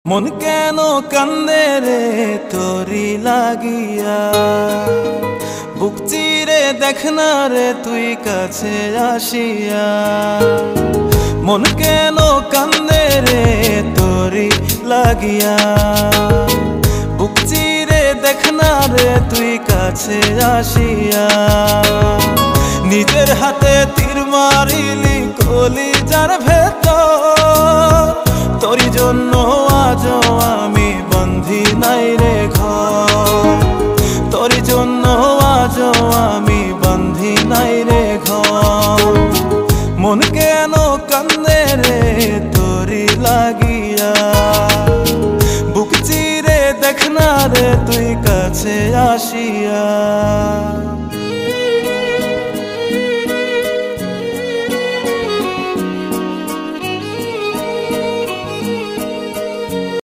মন কেন কান্দে রে তোরি লাগিয়া, বুক চিরে দেখ না রে তুই কাছে আসিয়া। মন কেন কান্দে রে তোরি লাগিয়া, বুক চিরে দেখ না রে তুই কাছে আসিয়া। নিজের হাতে তীর মারিলি কলিজার ভেতর, তোরি জন্য আজও আমি বন্ধি নাই রে ঘর, তোরি জন্য আজও আমি বন্ধি নাই রে ঘর। মন কেন কান্দে রে তোরি লাগিয়া, বুক চিরে দেখ না রে তুই কাছে আসিয়া।